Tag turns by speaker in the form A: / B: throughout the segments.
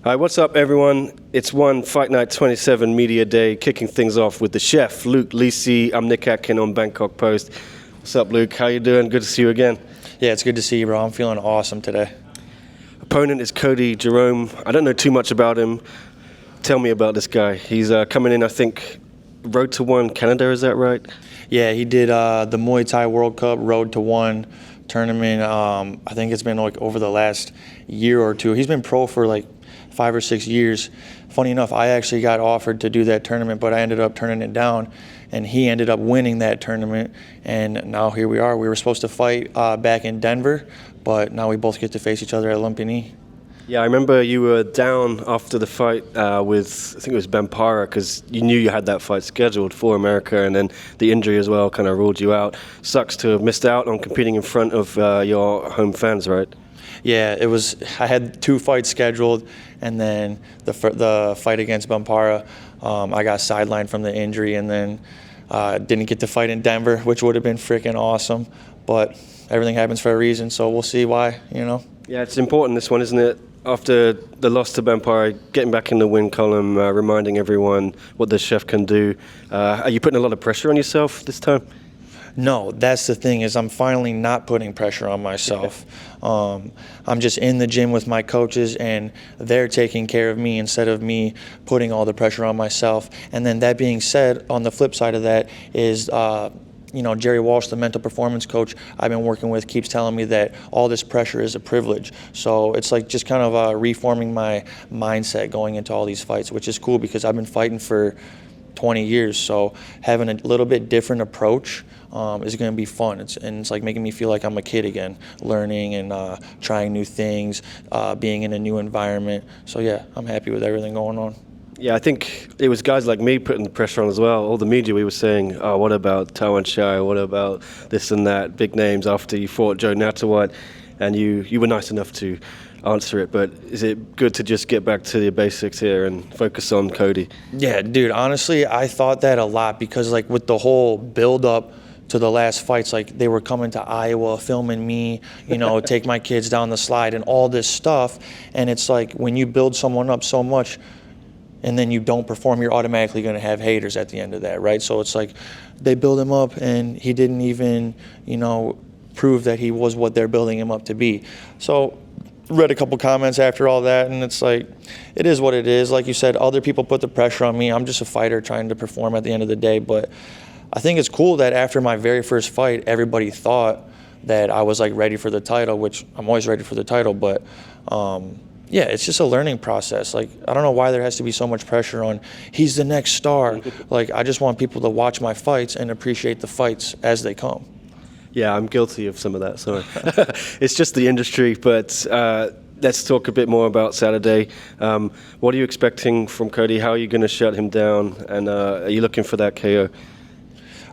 A: Hi, what's up, everyone? It's one Fight Night 27 Media Day, kicking things off with the chef, Luke Lessei. I'm Nick Atkin on Bangkok Post. What's up, Luke? How you doing? Good to see you again.
B: Yeah, it's good to see you, bro. I'm feeling awesome today.
A: Opponent is Cody Jerome. I don't know too much about him. Tell me about this guy. He's coming in, I think, Road to One Canada, is that right?
B: Yeah, he did the Muay Thai World Cup Road to One tournament. I think it's been like over the last year or two. He's been pro for like 5 or 6 years. Funny enough, I actually got offered to do that tournament, but I ended up turning it down, and he ended up winning that tournament, and now here we are. We were supposed to fight back in Denver, but now we both get to face each other at Lumpini.
A: Yeah, I remember you were down after the fight with, I think it was Parham, because you knew you had that fight scheduled for America, and then the injury as well kind of ruled you out. Sucks to have missed out on competing in front of your home fans, right?
B: Yeah, it was. I had 2 fights scheduled, and then the fight against Bampara, I got sidelined from the injury, and then didn't get to fight in Denver, which would have been freaking awesome. But everything happens for a reason, so we'll see why, you know.
A: Yeah, it's important, this one, isn't it? After the loss to Bampara, getting back in the win column, reminding everyone what the chef can do. Are you putting a lot of pressure on yourself this time?
B: No, that's the thing, is I'm finally not putting pressure on myself. I'm just in the gym with my coaches, and they're taking care of me instead of me putting all the pressure on myself. And then that being said, on the flip side of that is, Jerry Walsh, the mental performance coach I've been working with, keeps telling me that all this pressure is a privilege. So it's like just kind of reforming my mindset going into all these fights, which is cool because I've been fighting for 20 years. So having a little bit different approach is going to be fun. It's like making me feel like I'm a kid again, learning and trying new things, being in a new environment. So yeah, I'm happy with everything going on.
A: Yeah, I think it was guys like me putting the pressure on as well. All the media, we were saying, oh, what about Tawan Shai? What about this and that? Big names after you fought Joe Natawat, and you were nice enough to answer it. But is it good to just get back to the basics here and focus on Cody?
B: Yeah, dude, honestly, I thought that a lot because like with the whole build-up to the last fights, like they were coming to Iowa, filming me, take my kids down the slide and all this stuff. And it's like when you build someone up so much and then you don't perform, you're automatically going to have haters at the end of that, right? So it's like they build him up and he didn't even, prove that he was what they're building him up to be. So read a couple comments after all that, and it's like, it is what it is. Like you said, other people put the pressure on me. I'm just a fighter trying to perform at the end of the day. But I think it's cool that after my very first fight, everybody thought that I was like ready for the title, which I'm always ready for the title. But yeah, it's just a learning process. Like, I don't know why there has to be so much pressure on, he's the next star. Like, I just want people to watch my fights and appreciate the fights as they come.
A: Yeah, I'm guilty of some of that, sorry. It's just the industry, but let's talk a bit more about Saturday. What are you expecting from Cody? How are you going to shut him down? And are you looking for that KO?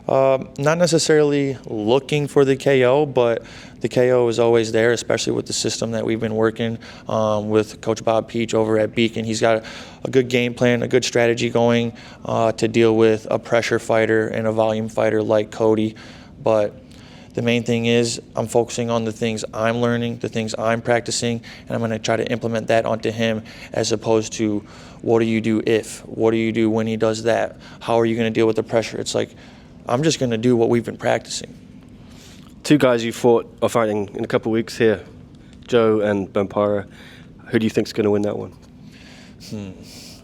B: Not necessarily looking for the KO, but the KO is always there, especially with the system that we've been working with Coach Bob Peach over at Beacon. He's got a good game plan, a good strategy going to deal with a pressure fighter and a volume fighter like Cody. But the main thing is I'm focusing on the things I'm learning, the things I'm practicing, and I'm going to try to implement that onto him as opposed to what do you do if, what do you do when he does that, how are you going to deal with the pressure. It's like I'm just going to do what we've been practicing.
A: 2 guys you fought are fighting in a couple of weeks here, Joe and Bampara. Who do you think is going to win that one?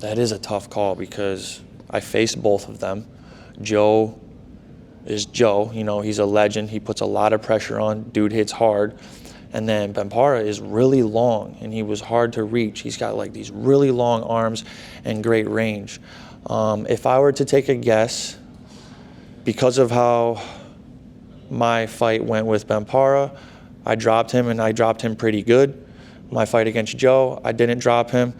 B: That is a tough call because I faced both of them. Joe is Joe. He's a legend. He puts a lot of pressure on. Dude hits hard. And then Bampara is really long, and he was hard to reach. He's got like these really long arms and great range. If I were to take a guess, because of how my fight went with Bampara, I dropped him, and I dropped him pretty good. My fight against Joe, I didn't drop him.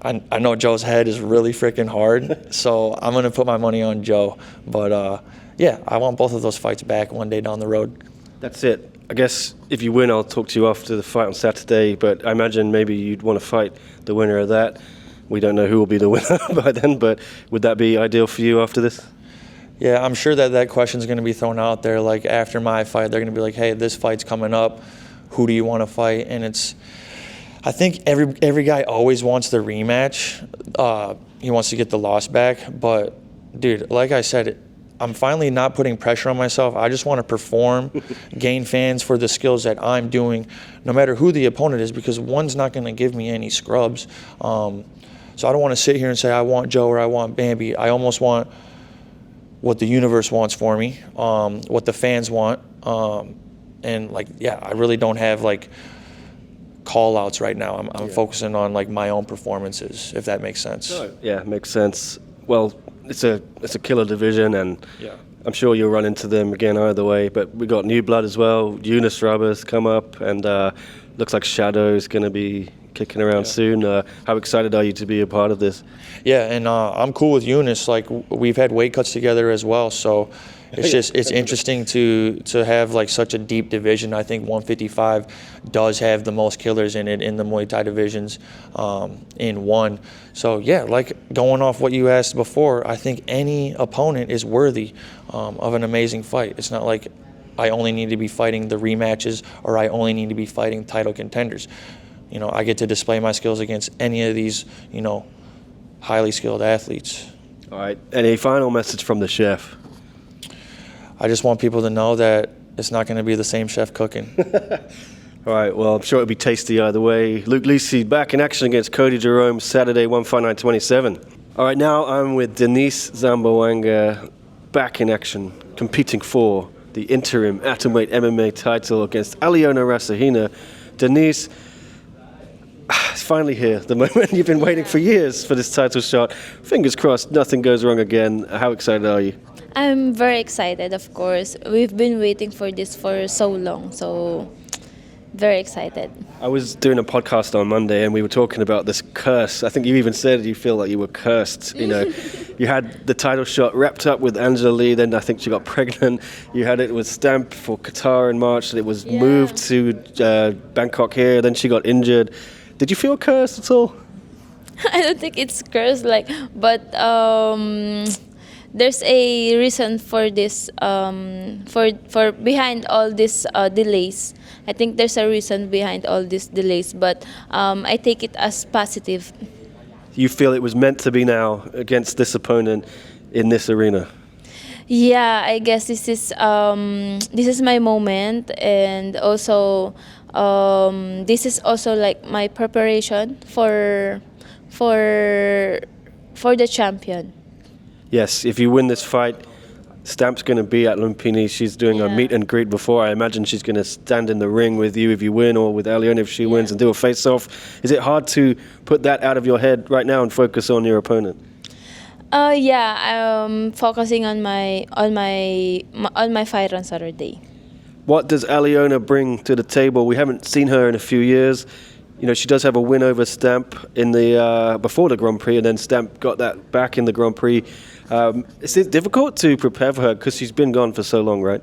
B: I know Joe's head is really freaking hard, so I'm going to put my money on Joe. But, yeah, I want both of those fights back one day down the road.
A: That's it. I guess if you win, I'll talk to you after the fight on Saturday, but I imagine maybe you'd want to fight the winner of that. We don't know who will be the winner by then, but would that be ideal for you after this?
B: Yeah, I'm sure that question's going to be thrown out there. Like, after my fight, they're going to be like, hey, this fight's coming up. Who do you want to fight? And I think every guy always wants the rematch. He wants to get the loss back. But, dude, like I said, I'm finally not putting pressure on myself. I just want to perform, gain fans for the skills that I'm doing, no matter who the opponent is, because one's not going to give me any scrubs. So I don't want to sit here and say I want Joe or I want Bambi. I almost want what the universe wants for me, what the fans want. And, like, yeah, I really don't have, like, call-outs right now. I'm focusing on, like, my own performances, if that makes sense.
A: Yeah, makes sense. Well, it's a killer division, and I'm sure you'll run into them again either way. But we got new blood as well. Eunice Rubbers come up, and looks like Shadow's going to be kicking around soon. How excited are you to be a part of this?
B: Yeah, and I'm cool with Eunice. Like, we've had weight cuts together as well, so it's interesting to have, like, such a deep division. I think 155 does have the most killers in it in the Muay Thai divisions in one. So, yeah, like, going off what you asked before, I think any opponent is worthy of an amazing fight. It's not like I only need to be fighting the rematches or I only need to be fighting title contenders. You know, I get to display my skills against any of these, you know, highly skilled athletes.
A: All right. Any final message from the chef?
B: I just want people to know that it's not going to be the same chef cooking.
A: All right, well, I'm sure it'll be tasty either way. Luke Lessei back in action against Cody Jerome Saturday, 159.27. All right, now I'm with Denice Zamboanga back in action, competing for the interim atomweight MMA title against Aliona Rasahina. Denice, it's finally here, the moment you've been waiting for years for this title shot. Fingers crossed, nothing goes wrong again. How excited are you?
C: I'm very excited, of course. We've been waiting for this for so long, so very excited.
A: I was doing a podcast on Monday and we were talking about this curse. I think you even said you feel like you were cursed. You know, you had the title shot wrapped up with Angela Lee, then I think she got pregnant. You had it with Stamp for Qatar in March, and it was moved to Bangkok here, then she got injured. Did you feel cursed at all?
C: I don't think it's cursed, but there's a reason for this, for behind all these delays. I think there's a reason behind all these delays, but I take it as positive.
A: You feel it was meant to be now against this opponent in this arena?
C: Yeah, I guess this is my moment, and also this is also like my preparation for the champion.
A: Yes, if you win this fight, Stamp's going to be at Lumpini. She's doing a meet and greet before. I imagine she's going to stand in the ring with you if you win, or with Aliona if she wins, and do a face-off. Is it hard to put that out of your head right now and focus on your opponent?
C: I'm focusing on my fight on Saturday.
A: What does Aliona bring to the table? We haven't seen her in a few years. You know, she does have a win over Stamp in the before the Grand Prix, and then Stamp got that back in the Grand Prix. Is it difficult to prepare for her because she's been gone for so long, right?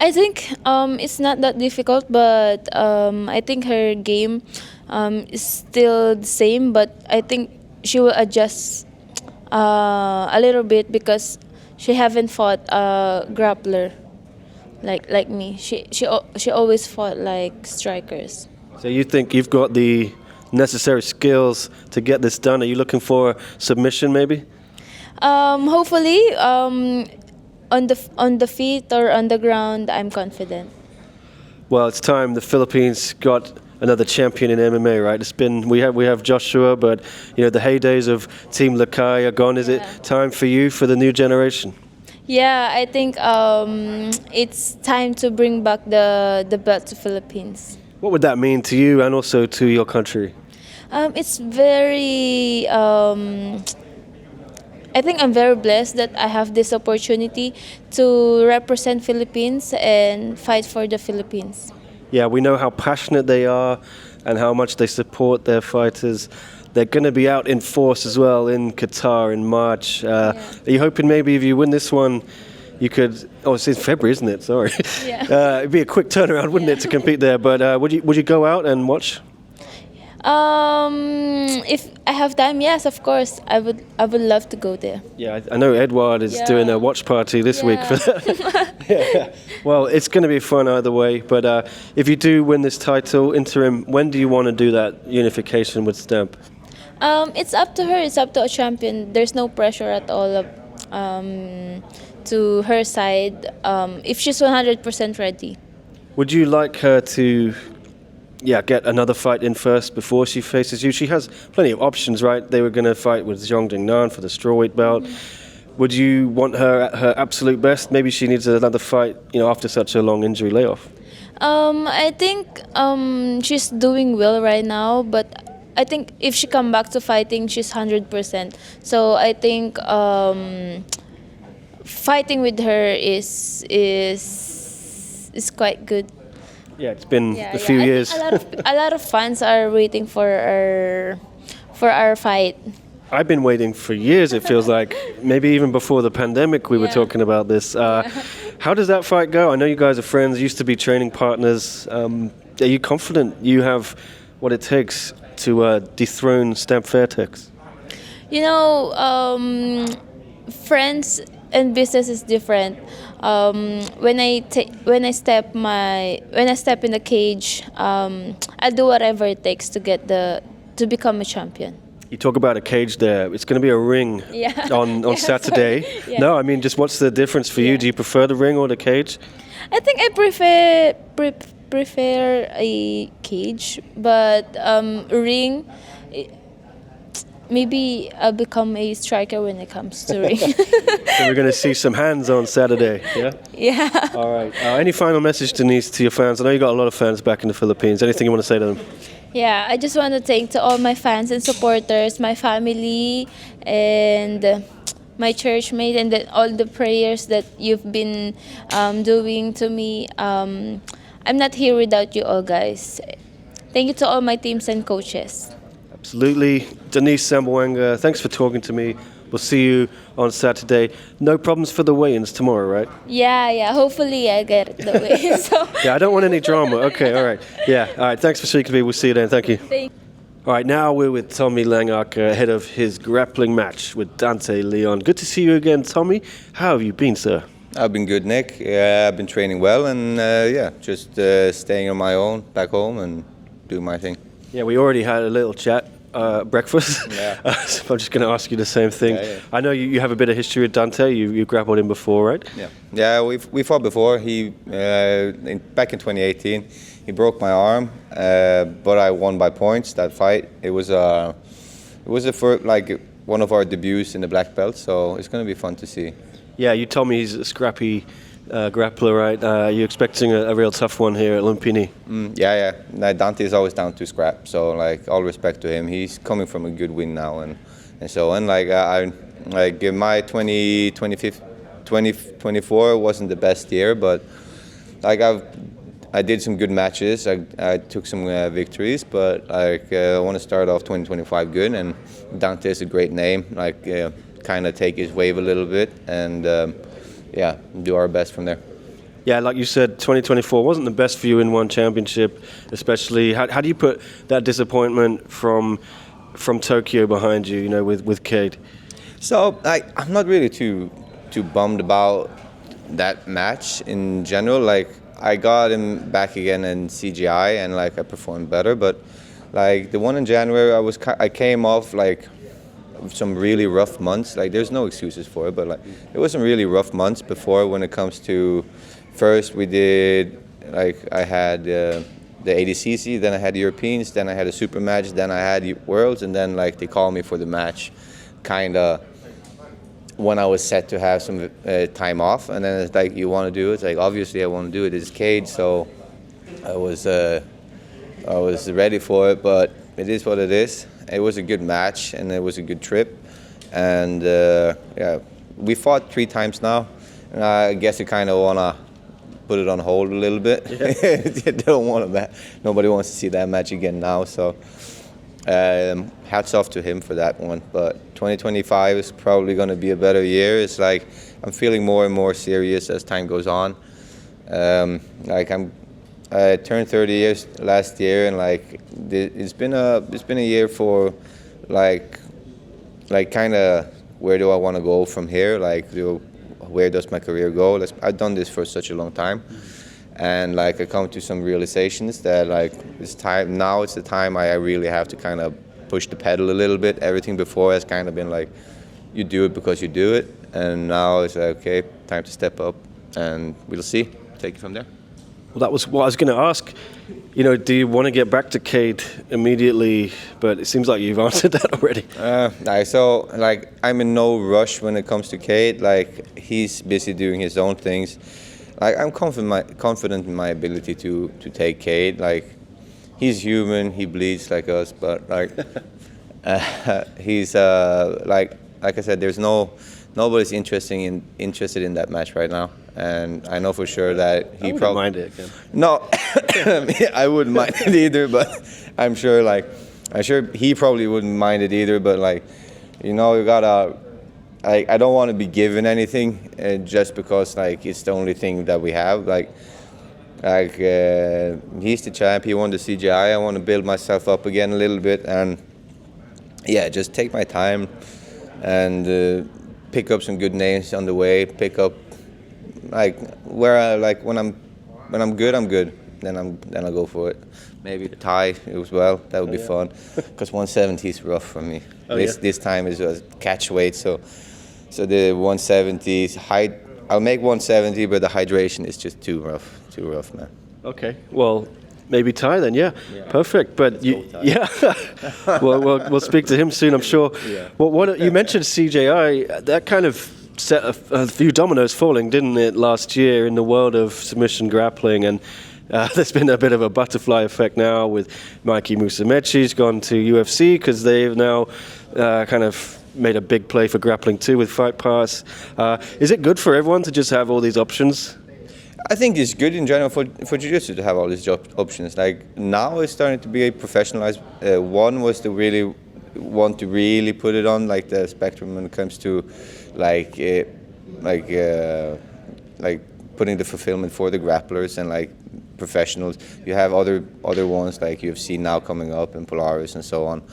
C: I think it's not that difficult, but I think her game is still the same, but I think she will adjust a little bit because she haven't fought a grappler like me. She always fought like strikers.
A: So you think you've got the necessary skills to get this done? Are you looking for submission maybe?
C: Hopefully, on the feet or on the ground, I'm confident.
A: Well, it's time. The Philippines got another champion in MMA, right? It's been we have Joshua, but you know the heydays of Team Lessei are gone. Is it time for you, for the new generation?
C: Yeah, I think it's time to bring back the belt to Philippines.
A: What would that mean to you and also to your country?
C: It's very. I think I'm very blessed that I have this opportunity to represent Philippines and fight for the Philippines.
A: Yeah, we know how passionate they are and how much they support their fighters. They're going to be out in force as well in Qatar in March. Are you hoping maybe if you win this one, you could? Oh, it's in February, isn't it? Sorry.
C: Yeah.
A: It'd be a quick turnaround, wouldn't it, to compete there? But would you go out and watch?
C: If I have time, yes, of course, I would love to go there.
A: Yeah, I know Edward is
C: Yeah.
A: doing a watch party this week for that. Yeah. Well, it's going to be fun either way. But if you do win this title interim, when do you want to do that unification with Stamp?
C: It's up to her. It's up to a champion. There's no pressure at all to her side. If she's 100% ready.
A: Would you like her to, get another fight in first before she faces you? She has plenty of options, right? They were going to fight with Zhang Jingnan for the strawweight belt. Would you want her at her absolute best? Maybe she needs another fight, after such a long injury layoff.
C: I think she's doing well right now, but I think if she come back to fighting, she's 100%. So I think fighting with her is quite good.
A: Yeah, it's been a few
C: I
A: years.
C: think a lot of fans are waiting for our fight.
A: I've been waiting for years, it feels like. Maybe even before the pandemic we were
C: Yeah.
A: talking about this. How does that fight go? I know you guys are friends, used to be training partners. Are you confident you have what it takes to dethrone Stamp Fairtex?
C: Friends and business is different. When I step in the cage, I'll do whatever it takes to become a champion.
A: You talk about a cage there. It's going to be a ring
C: Yeah.
A: on
C: Yeah,
A: Saturday.
C: sorry. Yeah.
A: No, I mean, just what's the difference for you?
C: Yeah.
A: Do you prefer the ring or the cage?
C: I think I prefer a cage, but ring. Maybe I'll become a striker when it comes to ring.
A: So we're going to see some hands on Saturday, yeah?
C: Yeah.
A: All right. Any final message, Denice, to your fans? I know you got a lot of fans back in the Philippines. Anything you want to say to them?
C: Yeah, I just want to thank to all my fans and supporters, my family, and my church mate, and then all the prayers that you've been doing to me. I'm not here without you all, guys. Thank you to all my teams and coaches.
A: Absolutely. Denice Zamboanga, thanks for talking to me. We'll see you on Saturday. No problems for the weigh-ins tomorrow, right?
C: Yeah. Hopefully I get it the way. So.
A: Yeah, I don't want any drama. Okay, all right. Yeah, all right. Thanks for speaking to me. We'll see you then. Thank you. All right, now we're with Tommy Langaker ahead of his grappling match with Dante Leon. Good to see you again, Tommy. How have you been, sir?
D: I've been good, Nick. I've been training well and just staying on my own back home and doing my thing.
A: Yeah, we already had a little chat. Breakfast.
D: Yeah.
A: So I'm just going to ask you the same thing.
D: Yeah.
A: I know you have a bit of history with Dante. You grappled him before, right?
D: Yeah. We fought before. He back in 2018, he broke my arm, but I won by points that fight. It was the first, like one of our debuts in the black belt, so it's going to be fun to see.
A: Yeah, you told me he's a scrappy grappler, right? You're expecting a real tough one here at Lumpini.
D: Yeah. Dante is always down to scrap, so like all respect to him. He's coming from a good win now, and so on. Like my 2024 wasn't the best year, but like I did some good matches. I took some victories, but like I want to start off 2025 good, and Dante is a great name. Like kind of take his wave a little bit and. Do our best from there.
A: Yeah, like you said, 2024 wasn't the best for you in one championship, especially. How do you put that disappointment from Tokyo behind you, with Cade?
D: So I'm not really too bummed about that match in general. Like I got him back again in CGI and like I performed better, but like the one in January, I came off like some really rough months. Like there's no excuses for it, but like it was some really rough months before when it comes to first we did like I had the ADCC, then I had the Europeans, then I had a super match, then I had Worlds, and then like they called me for the match kinda when I was set to have some time off, and then it's like you want to do it. It's like obviously I want to do it. It's Cade, so I was ready for it, but it is what it is. It was a good match and it was a good trip, and we fought 3 times now, and I guess you kind of wanna put it on hold a little bit. Yeah. They don't want that. Nobody wants to see that match again now. So hats off to him for that one. But 2025 is probably going to be a better year. It's like I'm feeling more and more serious as time goes on. Like I turned 30 years last year, and like it's been a year for like kind of where do I want to go from here? Like, where does my career go? I've done this for such a long time, and like I come to some realizations that like it's time now. It's the time I really have to kind of push the pedal a little bit. Everything before has kind of been like you do it because you do it, and now it's like, okay, time to step up, and we'll see. Take it from there.
A: Well, that was what I was going to ask. You know, do you want to get back to Cade immediately? But it seems like you've answered that already.
D: So, like, I'm in no rush when it comes to Cade. Like, he's busy doing his own things. Like, I'm confident in my ability to take Cade. Like, he's human. He bleeds like us. But, like, he's, like I said, nobody's interested in that match right now. And I know for sure that he probably
A: mind it again.
D: No, I wouldn't mind it either. But I'm sure he probably wouldn't mind it either. But like, you know, you gotta. I don't want to be given anything just because like it's the only thing that we have. Like he's the champ. He won the CGI. I want to build myself up again a little bit, and yeah, just take my time and pick up some good names on the way. Pick up. Like when I'm good, I'm good. Then I'll go for it. Maybe tie as well. That would be fun. Because 170 is rough for me. This time is a catch weight. So the 170 is height. I'll make 170, but the hydration is just too rough, man.
A: Okay. Well, maybe tie then. Yeah. Perfect. But well, we'll speak to him soon, I'm sure. Yeah. Well, what you mentioned CJI. That kind of set a few dominoes falling, didn't it, last year in the world of submission grappling, and there's been a bit of a butterfly effect now with Mikey Musumeci's gone to UFC because they've now kind of made a big play for grappling too with Fight Pass. Is it good for everyone to just have all these options?
D: I think it's good in general for jiu-jitsu to have all these options. Like now it's starting to be professionalized. One was to really want to really put it on like the spectrum when it comes to like putting the fulfillment for the grapplers and like professionals. You have other ones like UFC now coming up and Polaris and so on.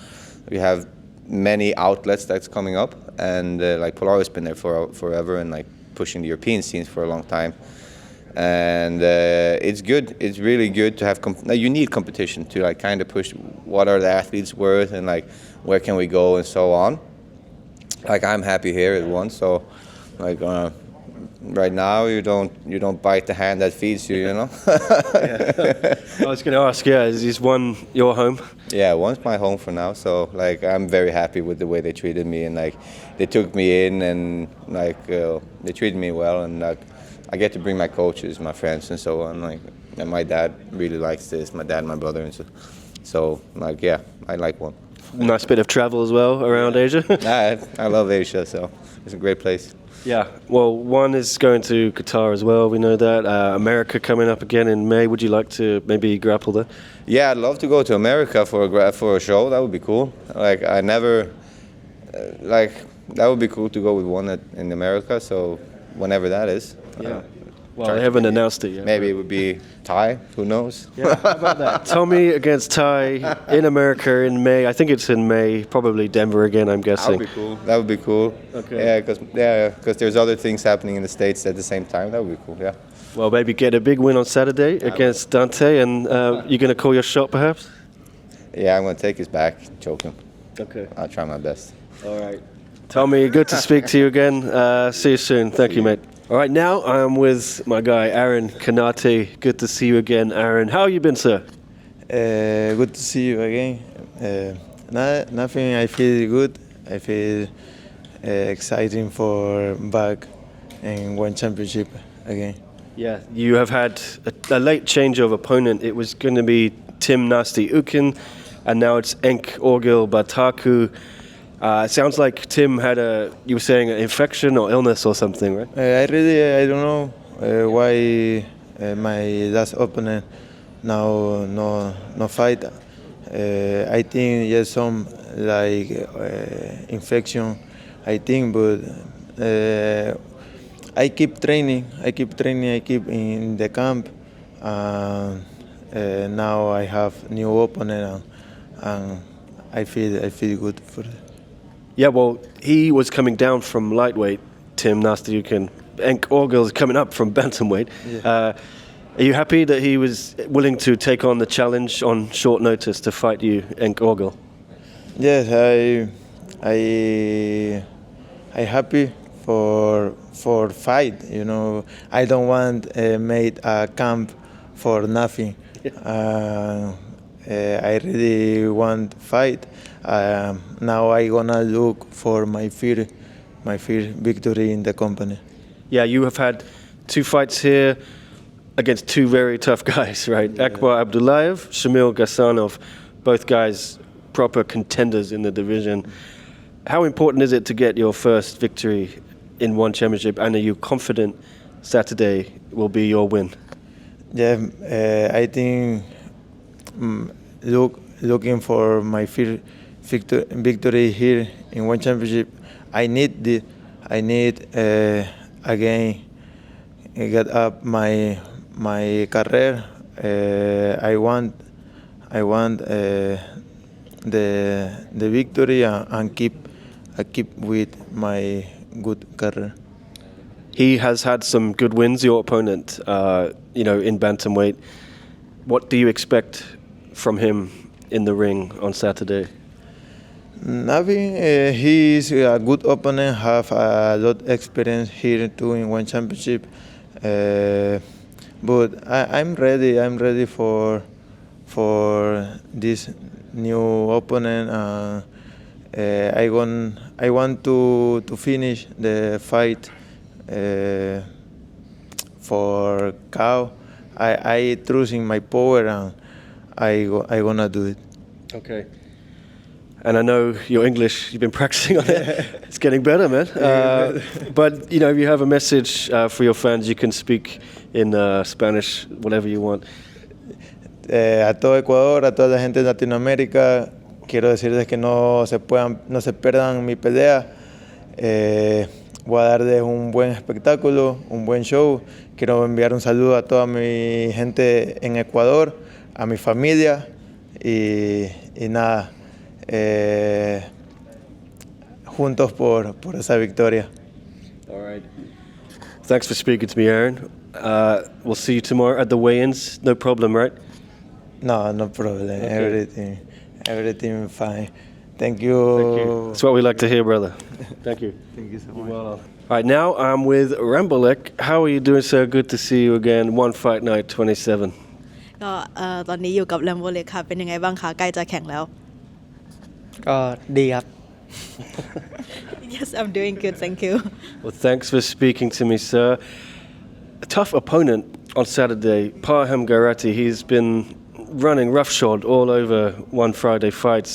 D: You have many outlets that's coming up, and like Polaris has been there for forever and like pushing the European scenes for a long time. And it's good. It's really good to have. You need competition to like kind of push what are the athletes worth and like where can we go and so on. Like I'm happy here at once. So like right now you don't bite the hand that feeds you. You know.
A: I was going to ask. Yeah, is one your home?
D: Yeah, one's my home for now. So like I'm very happy with the way they treated me, and like they took me in and like they treated me well, and like I get to bring my coaches, my friends, and so on. Like, and my dad really likes this. My dad, and my brother, and so like yeah, I like one.
A: Nice bit of travel as well around Asia.
D: I love Asia, so it's a great place.
A: Yeah, well, one is going to Qatar as well. We know that. America coming up again in May. Would you like to maybe grapple there?
D: Yeah, I'd love to go to America for a show. That would be cool. Like I never, like that would be cool to go with one in America. So whenever that is.
A: Yeah. Well, they haven't announced it yet.
D: Maybe it would be Ty. Who knows?
A: Yeah, how about that? Tommy against Ty in America in May. I think it's in May. Probably Denver again, I'm guessing.
D: That would be cool.
A: Okay.
D: Yeah, because there's other things happening in the States at the same time. That would be cool, yeah.
A: Well, maybe get a big win on Saturday against Dante, and you're going to call your shot, perhaps?
D: Yeah, I'm going to take his back, choke him.
A: Okay.
D: I'll try my best.
A: All right. Tommy, good to speak to you again. See you soon. Thank you, mate. All right, now I'm with my guy, Aaron Canarte. Good to see you again, Aaron. How have you been, sir?
E: Good to see you again. Nothing, I feel good. I feel exciting for back in one championship again.
A: Yeah, you have had a late change of opponent. It was going to be Tim Nasty Ukin, and now it's Enk Orgil Bataku. It sounds like Tim had you were saying an infection or illness or something, right?
E: I don't know why my last opponent now no fight. I think yes, some like infection. I think, but I keep training. I keep in the camp. now I have new opponent and I feel good for it.
A: Yeah, well, he was coming down from lightweight, Tim Nastyukin. Enk Orgil's coming up from bantamweight.
E: Yeah.
A: Are you happy that he was willing to take on the challenge on short notice to fight you, Enk Orgil?
E: Yes, I happy for fight. You know, I don't want made a camp for nothing. I really want fight. Now I gonna look for my first victory in the company.
A: Yeah, you have had 2 fights here against 2 very tough guys, right?
E: Yeah.
A: Akbar Abdullayev, Shamil Gasanov, both guys proper contenders in the division. How important is it to get your first victory in one championship, and are you confident Saturday will be your win?
E: Yeah, I think looking for my first victory here in one championship, I need this. I need again get up my career. I want the victory and keep with my good career.
A: He has had some good wins, your opponent, in bantamweight. What do you expect from him in the ring on Saturday?
E: Nothing. He is a good opponent. Have a lot of experience here too in one championship. But I'm ready. I'm ready for this new opponent. I want to finish the fight for KO. I trust in my power and I gonna do it.
A: Okay. And I know your English, you've been practicing on it. It's getting better, man. But, if you have a message for your fans, you can speak in Spanish, whatever you want.
E: A todo Ecuador, a toda la gente de Latinoamérica, quiero decirles que no se pierdan mi pelea. Voy a darles un buen espectáculo, un buen show. Quiero enviar un saludo a toda mi gente en Ecuador, a mi familia y nada. Juntos por esa victoria.
A: All right. Thanks for speaking to me, Aaron. We'll see you tomorrow at the weigh-ins. No problem, right?
E: No problem.
A: Okay.
E: Everything fine. Thank
A: Thank
E: you.
A: you. That's what we like to hear, brother. Thank you.
E: Thank you so
A: You're
E: much.
A: well. All right, now I'm with Rambolek. How are you doing, sir? Good to see you again. One fight night, 27.
F: ก็ตอนนี้อยู่กับแลมโบเล็กค่ะเป็นยังไงบ้างคะใกล้จะแข่งแล้ว
G: ก็ดีครับ
F: Yes I'm doing good thank you
A: Well, thanks for speaking to me, sir. A tough opponent on Saturday, Parham Gheirati. He's been running roughshod all over One Friday Fights.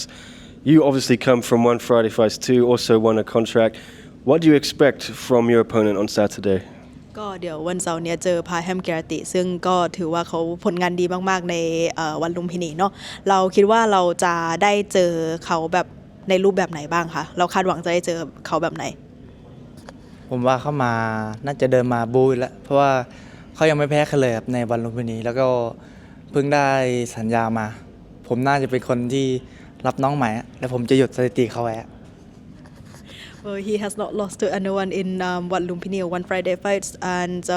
A: You obviously come from One Friday Fights too, also won a contract. What do you expect from your opponent on Saturday?
F: ก็เดี๋ยววันเสาร์เนี้ยเจอพาแฮมแกรติซึ่งก็ถือว่าเขาผลงานดีมากๆในวันลุมพินีเนาะเราคิดว่าเราจะได้เจอเขาแบบในรูปแบบไหนบ้างคะเราคาดหวังจะได้เจอเขาแบบไหน
G: ผมว่าเข้ามาน่าจะเดินมาบูแล้วเพราะว่าเขายังไม่แพ้ใครเลยครับในวันลุมพินีแล้วก็เพิ่งได้สัญญามาผมน่าจะเป็นคนที่รับน้องใหม่แล้วผมจะหยุดสถิติเขาไว้
F: Well, he has not lost to anyone in Wat Lumpini or One Friday Fights, and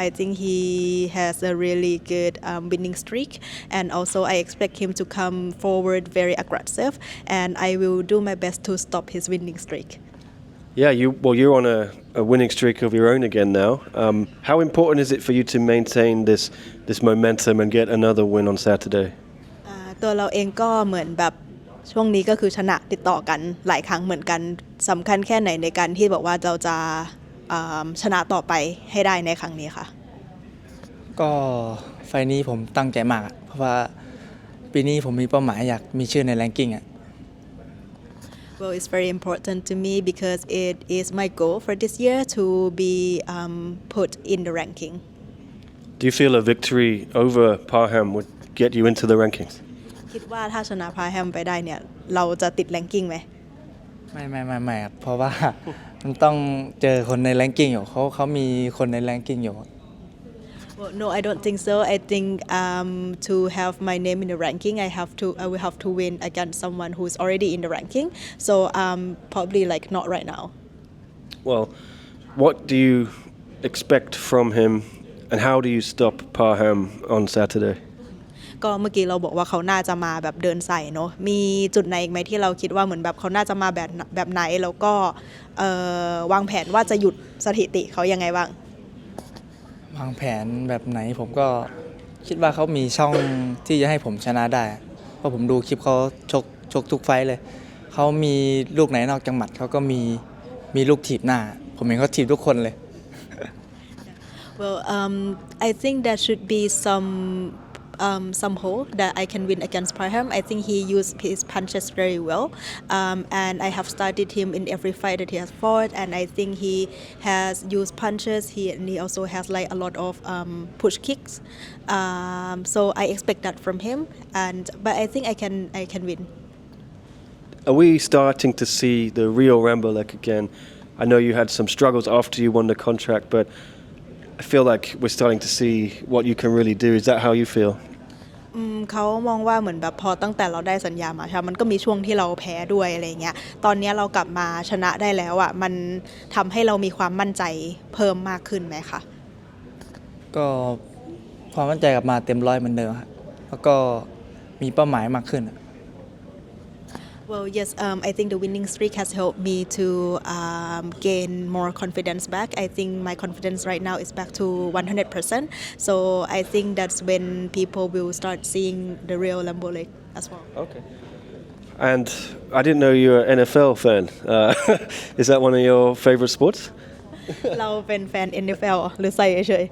F: I think he has a really good winning streak. And also, I expect him to come forward very aggressive, and I will do my best to stop his winning streak.
A: Yeah, you're on a winning streak of your own again now. How important is it for you to maintain this momentum and get another win on Saturday?
F: ตัวเราเองก็เหมือนแบบช่วงนี้ก็คือชนะติดต่อกันหลายครั้งเหมือนกันสำคัญแค่ไหนในการที่บอกว่าเราจะชนะต่อไปให้ได้ในครั้งนี้ค่ะ
G: ก็ไฟนี้ผมตั้งใจมากเพราะว่าปีนี้ผมมีเป้าหมายอยากมีชื่อในแรงกิ้ง
F: Well, it's very important to me because it is my goal for this year to be put in the ranking.
A: Do you feel a victory over Parham would get you into the rankings?
F: คิดว่าถ้าชนะพาแฮมไปได้เนี่ยเราจะติดแรงกิ้งไหม
G: ไม่ครับเพราะว่ามันต้องเจอคนในแรงกิ้งอยู่เขามีคนในแรงกิ้งอยู่
F: Well, no, I don't think so. I think to have my name in the ranking, I will have to win against someone who's already in the ranking. So probably like not right now.
A: Well, what do you expect from him, and how do you stop Parham on Saturday?
F: ก็เมื่อกี้เราบอกว่าเขาน่าจะมาแบบเดินใส่เนาะมีจุดไหนอีกไหมที่เราคิดว่าเหมือนแบบเขาน่าจะมาแบบไหนแล้วก็วางแผนว่าจะหยุดสถิติเขายังไงบ้าง
G: วางแผนแบบไหนผมก็คิดว่าเขามีช่องที่จะให้ผมชนะได้เพราะผมดูคลิปเขาชกทุกไฟต์เลยเขามีลูกไหนนอกจังหมัดเขาก็มีลูกถีบหน้าผมเห็นเขาถีบทุกคนเลย
F: Well, I think there should be some hope that I can win against Parham. I think he used his punches very well, and I have studied him in every fight that he has fought, and I think he has used punches. He also has like a lot of push kicks. So I expect that from him, but I think I can win.
A: Are we starting to see the real Rambolek again? I know you had some struggles after you won the contract, but I feel like we're starting to see what you can really do. Is that how you feel?
F: เขามองว่าเหมือนแบบพอตั้งแต่เราได้สัญญามาใช่มันก็มีช่วงที่เราแพ้ด้วยอะไรเงี้ยตอนนี้เรากลับมาชนะได้แล้วอ่ะมันทำให้เรามีความมั่นใจเพิ่มมากขึ้นไหมคะ
G: ก็ความมั่นใจกลับมาเต็มร้อยเหมือนเดิมครับแล้วก็มีเป้าหมายมากขึ้น
F: Well, yes, I think the winning streak has helped me to gain more confidence back. I think my confidence right now is back to 100%. So I think that's when people will start seeing the real Langaker as well.
A: Okay. And I didn't know you were an NFL fan. Is that one of your favorite sports?
F: เราเป็นแฟน NFL หรือใส่เฉย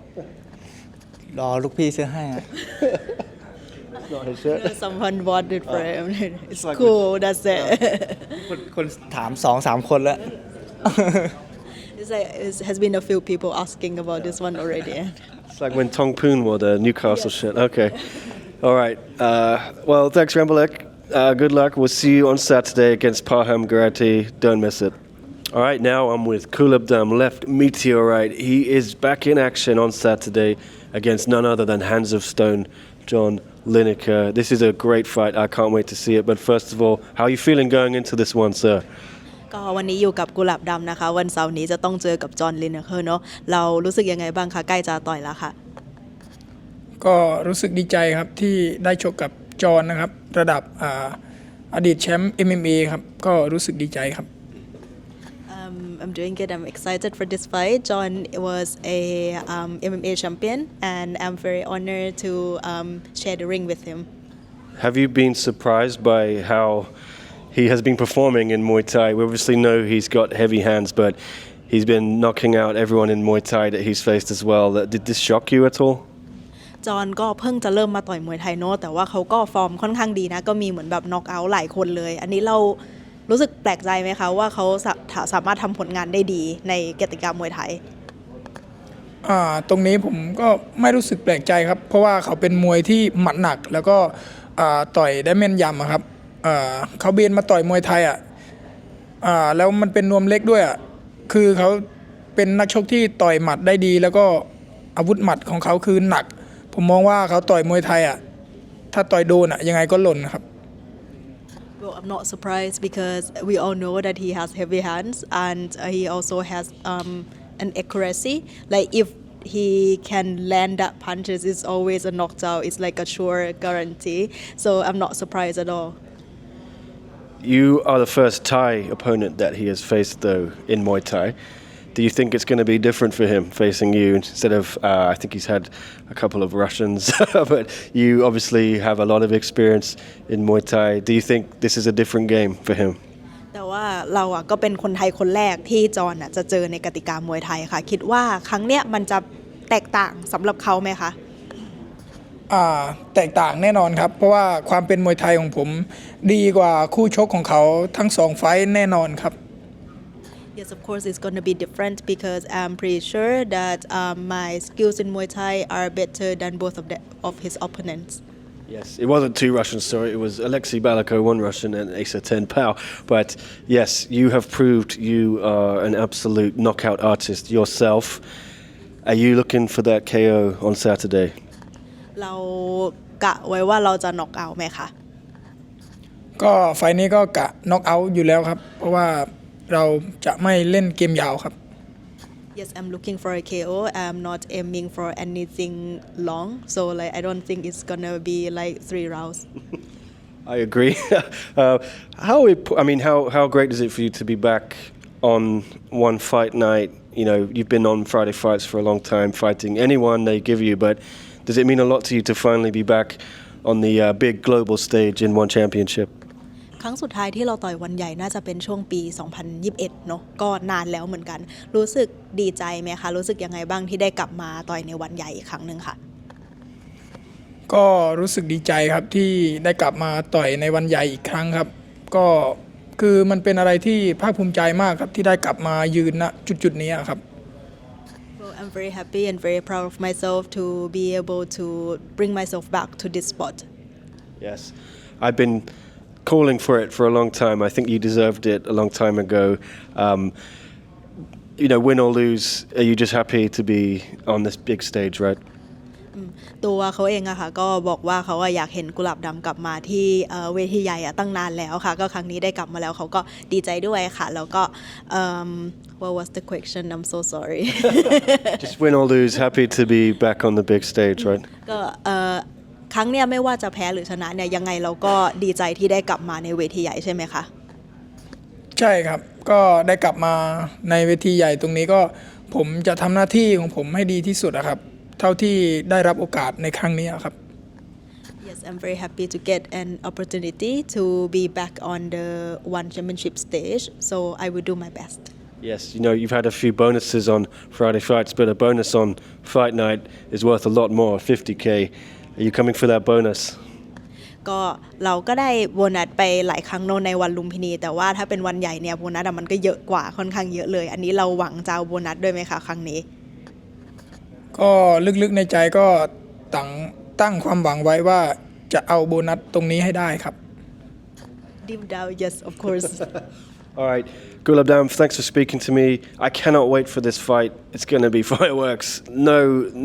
G: รอลูกพี่ซื้อให้อะ
A: Not his shirt.
F: Someone bought it for him. It's cool. That's it.
G: คนถาม 2-3 คนแล้ว
F: It has been a few people asking about this one already.
A: It's like when Tong Poon wore the Newcastle shirt. Okay. All right. Well, thanks, Rambolek. Good luck. We'll see you on Saturday against Parham Gheirati. Don't miss it. All right, now I'm with Kulabdam, left meteorite. He is back in action on Saturday against none other than Hands of Stone, John Langaker. This is a great fight. I can't wait to see it. But first of all, how are you feeling going into this one, sir?
F: ก็วันนี้อยู่กับกุหลาบดำนะคะวันเสาร์นี้จะต้องเจอกับจอห์น ลินเนอร์เนาะเรารู้สึกยังไงบ้างคะใกล้จะต่อยแล้วค่ะ
H: ก็รู้สึกดีใจครับที่ได้ชกกับจอห์นนะครับระดับอดีตแชมป์ MMA ครับก็รู้สึกดีใจครับ
F: I'm doing good. I'm excited for this fight. John was a MMA champion, and I'm very honored to share the ring with him.
A: Have you been surprised by how he has been performing in Muay Thai? We obviously know he's got heavy hands, but he's been knocking out everyone in Muay Thai that he's faced as well. Did this shock you at all?
F: จอห์นก็เพิ่งจะเริ่มมาต่อยมวยไทยเนาะแต่ว่าเขาก็ฟอร์มค่อนข้างดีนะก็มีเหมือนแบบน็อกเอาท์หลายคนเลยอันนี้เรารู้สึกแปลกใจไหมคะว่าเขาสามารถทำผลงานได้ดีในกติกามวยไทย
H: ตรงนี้ผมก็ไม่รู้สึกแปลกใจครับเพราะว่าเขาเป็นมวยที่หมัดหนักแล้วก็ต่อยได้แม่นยำครับเขาเบนมาต่อยมวยไทยแล้วมันเป็นนวมเล็กด้วยคือเขาเป็นนักชกที่ต่อยหมัดได้ดีแล้วก็อาวุธหมัดของเขาคือหนักผมมองว่าเขาต่อยมวยไทยถ้าต่อยโดนยังไงก็หล่นครับ
F: Well, I'm not surprised because we all know that he has heavy hands and he also has an accuracy. Like if he can land that punches, it's always a knockdown. It's like a sure guarantee. So I'm not surprised at all.
A: You are the first Thai opponent that he has faced, though, in Muay Thai. Do you think it's going to be different for him facing you instead of, I think he's had a couple of Russians, but you obviously have a lot of experience in Muay Thai. Do you think this is a different game for him?
F: แต่ว่าเราก็เป็นคนไทยคนแรกที่จอห์นจะเจอในกติกามวยไทยค่ะคิดว่าครั้งเนี้ยมันจะแตกต่างสำหรับเขาไหมคะ
H: แตกต่างแน่นอนครับเพราะว่าความเป็นมวยไทยของผมดีกว่าคู่ชกของเขาทั้ง2ไฟท์แน่นอนครับ
F: Yes, of course, it's going to be different because I'm pretty sure that my skills in Muay Thai are better than both of his opponents.
A: Yes, it wasn't 2 Russians, sorry. It was Alexei Balako, 1 Russian, and Asa 10 Pao. But yes, you have proved you are an absolute knockout artist yourself. Are you looking for that KO on Saturday?
F: เรากะไว้ว่าเราจะน็อกเอาท์ไหมคะ
H: ก็ไฟล์นี้ก็กะน็อกเอาท์อยู่แล้วครับเพราะว่าเราจะไม่เล่นเกมยาวครับ
F: Yes, I'm looking for a KO. I'm not aiming for anything long, so like I don't think it's gonna be like 3 rounds.
A: I agree. How great is it for you to be back on one fight night? You know, you've been on Friday fights for a long time, fighting anyone they give you, but does it mean a lot to you to finally be back on the big global stage in one championship?
F: ครั้งสุดท้ายที่เราต่อยวันใหญ่น่าจะเป็นช่วงปี 2021 เนอะก็นานแล้วเหมือนกันรู้สึกดีใจไหมคะรู้สึกยังไงบ้างที่ได้กลับมาต่อยในวันใหญ่อีกครั้งหนึ่งค่ะ
H: ก็รู้สึกดีใจครับที่ได้กลับมาต่อยในวันใหญ่อีกครั้งครับก็คือมันเป็นอะไรที่ภาคภูมิใจมากครับที่ได้กลับมายืนณจุดๆนี้ครับ
F: Well, I'm very happy and very proud of myself to be able to bring myself back to this spot.
A: Yes, I've been calling for it for a long time. I think you deserved it a long time ago. Win or lose, are you just happy to be on this big stage, right?
F: ตัวเขาเองอะค่ะก็บอกว่าเขาอยากเห็นกุหลาบดำกลับมาที่เวทีใหญ่ตั้งนานแล้วค่ะก็ครั้งนี้ได้กลับมาแล้วเขาก็ดีใจด้วยค่ะแล้วก็ What was the question? I'm so sorry.
A: Just win or lose, happy to be back on the big stage, right?
F: ก็ครั้งเนี้ยไม่ว่าจะแพ้หรือชนะเนี่ยยังไงเราก็ดีใจที่ได้กลับมาในเวทีใหญ่ใช่ไหมคะ
H: ใช่ครับก็ได้กลับมาในเวทีใหญ่ตรงนี้ก็ผมจะทำหน้าที่ของผมให้ดีที่สุดนะครับเท่าที่ได้รับโอกาสในครั้งนี้ครับ
F: Yes, I'm very happy to get an opportunity to be back on the one championship stage, so I will do my best.
A: Yes, you've had a few bonuses on Friday fights, but a bonus on fight night is worth a lot more, 50K. Are you coming for that bonus?
F: ก็เราก็ได้โบนัสไปหลายครั้งในวันลุมพินีแต่ว่าถ้าเป็นวันใหญ่เนี่ยโบนัสมันก็เยอะกว่าค่อนข้างเยอะเลยอันนี้เราหวังจะเอาโบนัสด้วยไหมคะครั้งนี้
H: ก็ลึกๆในใจก็ตั้งความหวังไว้ว่าจะเอาโบนัสตรงนี้ให้ได้ครับ
F: Deep down, yes, of course.
A: All right, Kulabdam, thanks for speaking to me. I cannot wait for this fight. It's going to be fireworks.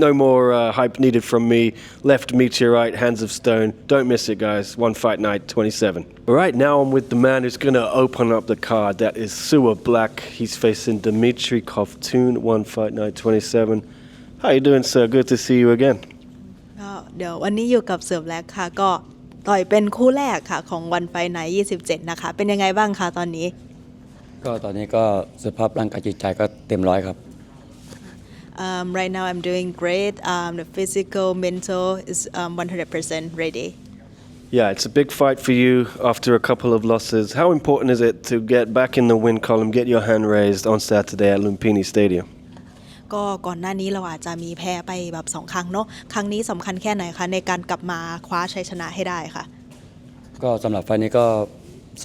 A: No more hype needed from me. Left meteorite, hands of stone. Don't miss it, guys. One fight night, 27. All right, now I'm with the man who's going to open up the card. That is Suablack. He's facing Dmitry Kovtun, one fight night, 27. How you doing, sir? Good to see you again.
F: เดี๋ยววันนี้อยู่กับเสือแบล็คค่ะก็ต่อยเป็นคู่แรกค่ะของวันไฟท์ไนท์27นะคะเป็นยังไงบ้างคะตอนนี้
I: ก็ตอนนี้ก็สภาพร่างกายจิตใจก็เต็มร้อยครับ
F: Right now I'm doing great. The physical, mental is 100% ready.
A: Yeah, it's a big fight for you after a couple of losses. How important is it to get back in the win column, get your hand raised on Saturday at Lumpini Stadium?
F: ก็ก่อนหน้านี้เราอาจจะมีแพ้ไปแบบ2ครั้งเนาะครั้งนี้สำคัญแค่ไหนคะในการกลับมาคว้าชัยชนะให้ได้ค่ะ
I: ก็สำหรับไฟล์นี้ก็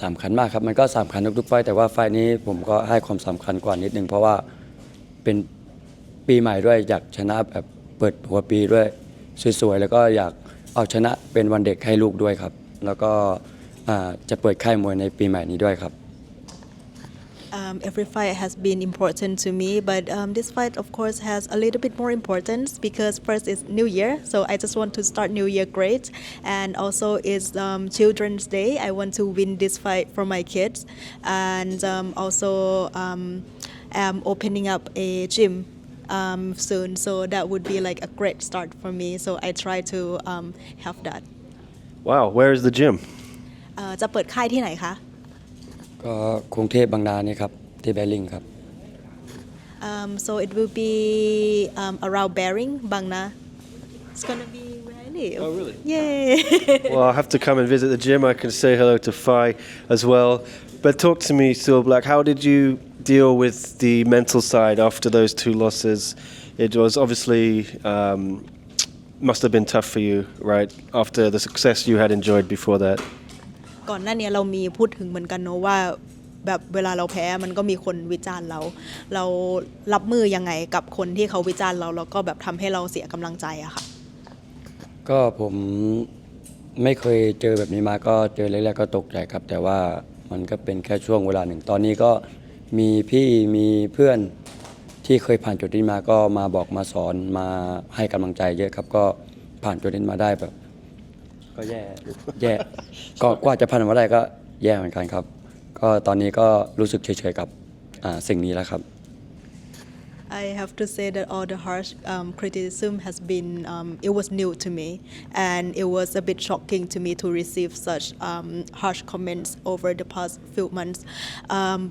I: สำคัญมากครับมันก็สำคัญทุกๆไฟล์แต่ว่าไฟล์นี้ผมก็ให้ความสำคัญกว่านิดนึงเพราะว่าเป็นปีใหม่ด้วยอยากชนะแบบเปิดหัวปีด้วยสวยๆแล้วก็อยากเอาชนะเป็นวันเด็กให้ลูกด้วยครับแล้วก็จะเปิดค่ายมวยในปีใหม่นี้ด้วยครับ
F: Every fight has been important to me, but this fight, of course, has a little bit more importance because first is New Year, so I just want to start New Year great, and also it's Children's Day. I want to win this fight for my kids, and also I'm opening up a gym soon, so that would be like a great start for me. So I try to have that.
A: Wow, where is the gym?
F: จะเปิดค่ายที่ไหนคะ
I: ก็กรุงเทพบางนานี่ครับที่แบริ่งครับ
F: So it will be around Bering, Bang Na. It's gonna be where I live.
A: Oh, really?
F: Yay!
A: Well, I'll have to come and visit the gym. I can say hello to Phi as well. But talk to me, Suablack, how did you deal with the mental side after those 2 losses? It was obviously must have been tough for you, right? After the success you had enjoyed before that.
F: ก่อนหน้านี้เรามีพูดถึงเหมือนกันเนอะว่าแบบเวลาเราแพ้มันก็มีคนวิจารณ์เรารับมือยังไงกับคนที่เขาวิจารณ์เราแล้วก็แบบทำให้เราเสียกำลังใจอะค่ะ
I: ก็ผมไม่เคยเจอแบบนี้มาก็เจอแรกๆก็ตกใจครับแต่ว่ามันก็เป็นแค่ช่วงเวลาหนึ่งตอนนี้ก็มีพี่มีเพื่อน ที่เคยผ่านจุดนี้มาก็มาบอกมาสอนมาให้กำลังใจเยอะครับก็ผ่านจุดนี้มาได้แบบ ก็แย่ก็กว่าจะผ่านมาได้ก็แย่เหมือนกันครับก็ตอนนี้ก็รู้สึกเฉยๆกับสิ่งนี้แล้วครับ
F: I have to say that all the harsh criticism has been, it was new to me, and it was a bit shocking to me to receive such harsh comments over the past few months.